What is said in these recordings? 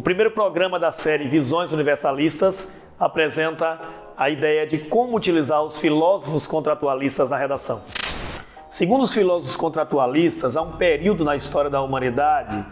primeiro programa da série Visões Universalistas apresenta a ideia de como utilizar os filósofos contratualistas na redação. Segundo os filósofos contratualistas, há um período na história da humanidade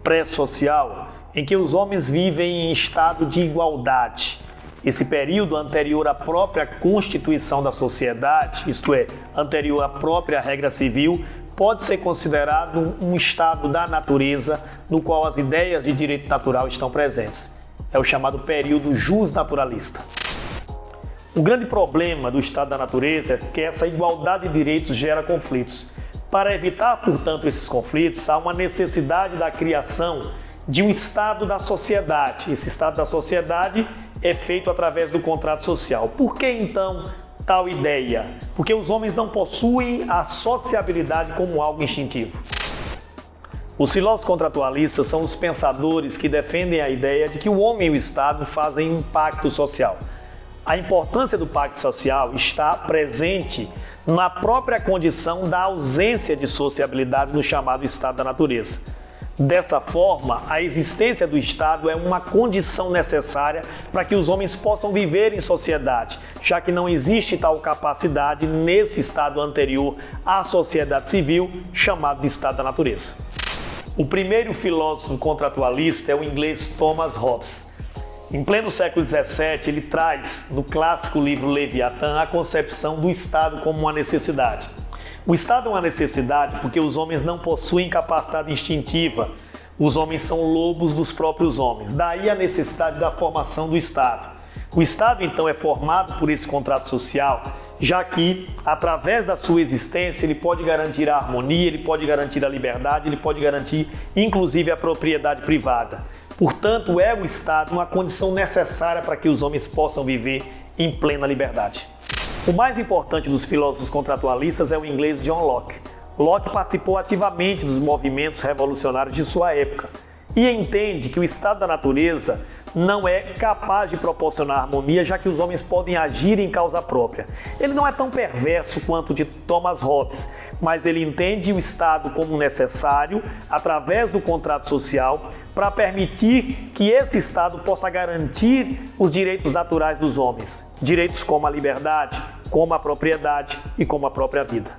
pré-social em que os homens vivem em estado de igualdade. Esse período anterior à própria constituição da sociedade, isto é, anterior à própria regra civil, pode ser considerado um estado da natureza no qual as ideias de direito natural estão presentes. É o chamado período justnaturalista. O grande problema do estado da natureza é que essa igualdade de direitos gera conflitos. Para evitar, portanto, esses conflitos, há uma necessidade da criação de um estado da sociedade. Esse estado da sociedade é feito através do contrato social. Por que, então, tal ideia? Porque os homens não possuem a sociabilidade como algo instintivo. Os filósofos contratualistas são os pensadores que defendem a ideia de que o homem e o Estado fazem um pacto social. A importância do pacto social está presente na própria condição da ausência de sociabilidade no chamado estado da natureza. Dessa forma, a existência do Estado é uma condição necessária para que os homens possam viver em sociedade, já que não existe tal capacidade nesse estado anterior à sociedade civil, chamado de estado da natureza. O primeiro filósofo contratualista é o inglês Thomas Hobbes. Em pleno século XVII, ele traz, no clássico livro Leviatã, a concepção do Estado como uma necessidade. O Estado é uma necessidade porque os homens não possuem capacidade instintiva. Os homens são lobos dos próprios homens. Daí a necessidade da formação do Estado. O Estado, então, é formado por esse contrato social, já que, através da sua existência, ele pode garantir a harmonia, ele pode garantir a liberdade, ele pode garantir, inclusive, a propriedade privada. Portanto, é o Estado uma condição necessária para que os homens possam viver em plena liberdade. O mais importante dos filósofos contratualistas é o inglês John Locke. Locke participou ativamente dos movimentos revolucionários de sua época e entende que o estado da natureza não é capaz de proporcionar harmonia, já que os homens podem agir em causa própria. Ele não é tão perverso quanto o de Thomas Hobbes, mas ele entende o Estado como necessário, através do contrato social, para permitir que esse Estado possa garantir os direitos naturais dos homens. Direitos como a liberdade, como a propriedade e como a própria vida.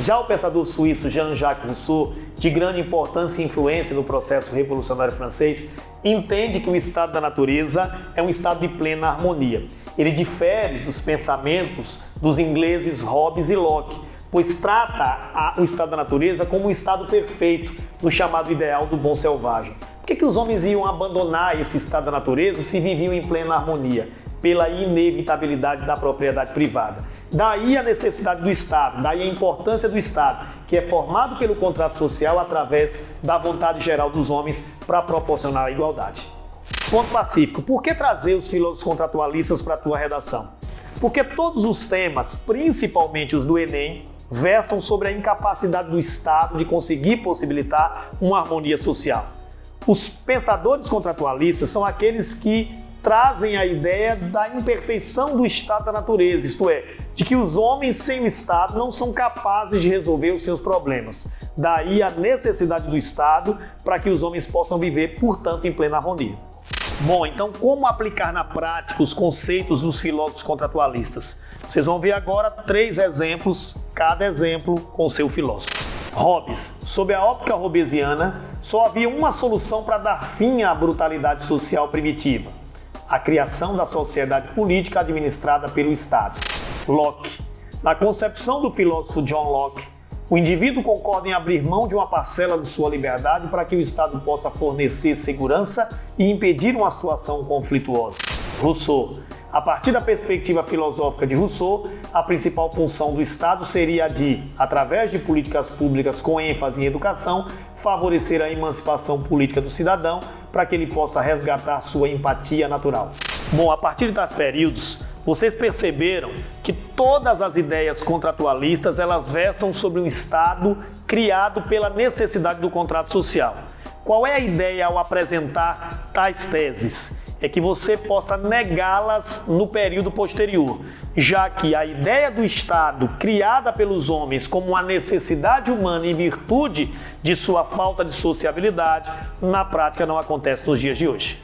Já o pensador suíço Jean-Jacques Rousseau, de grande importância e influência no processo revolucionário francês, entende que o estado da natureza é um estado de plena harmonia. Ele difere dos pensamentos dos ingleses Hobbes e Locke, pois trata o estado da natureza como um estado perfeito, no chamado ideal do bom selvagem. Por que os homens iam abandonar esse estado da natureza se viviam em plena harmonia? Pela inevitabilidade da propriedade privada. Daí a necessidade do Estado, daí a importância do Estado, que é formado pelo contrato social através da vontade geral dos homens para proporcionar a igualdade. Ponto pacífico. Por que trazer os filósofos contratualistas para a tua redação? Porque todos os temas, principalmente os do Enem, versam sobre a incapacidade do Estado de conseguir possibilitar uma harmonia social. Os pensadores contratualistas são aqueles que trazem a ideia da imperfeição do estado da natureza, isto é, de que os homens sem o Estado não são capazes de resolver os seus problemas. Daí a necessidade do Estado para que os homens possam viver, portanto, em plena harmonia. Bom, então como aplicar na prática os conceitos dos filósofos contratualistas? Vocês vão ver agora 3 exemplos, cada exemplo com seu filósofo. Hobbes. Sob a óptica hobbesiana, só havia uma solução para dar fim à brutalidade social primitiva: a criação da sociedade política administrada pelo Estado. Locke. Na concepção do filósofo John Locke, o indivíduo concorda em abrir mão de uma parcela de sua liberdade para que o Estado possa fornecer segurança e impedir uma situação conflituosa. Rousseau. A partir da perspectiva filosófica de Rousseau, a principal função do Estado seria a de, através de políticas públicas com ênfase em educação, favorecer a emancipação política do cidadão para que ele possa resgatar sua empatia natural. Bom, a partir de tais períodos, vocês perceberam que todas as ideias contratualistas elas versam sobre um Estado criado pela necessidade do contrato social. Qual é a ideia ao apresentar tais teses? é que você possa negá-las no período posterior, já que a ideia do Estado, criada pelos homens como uma necessidade humana em virtude de sua falta de sociabilidade, na prática não acontece nos dias de hoje.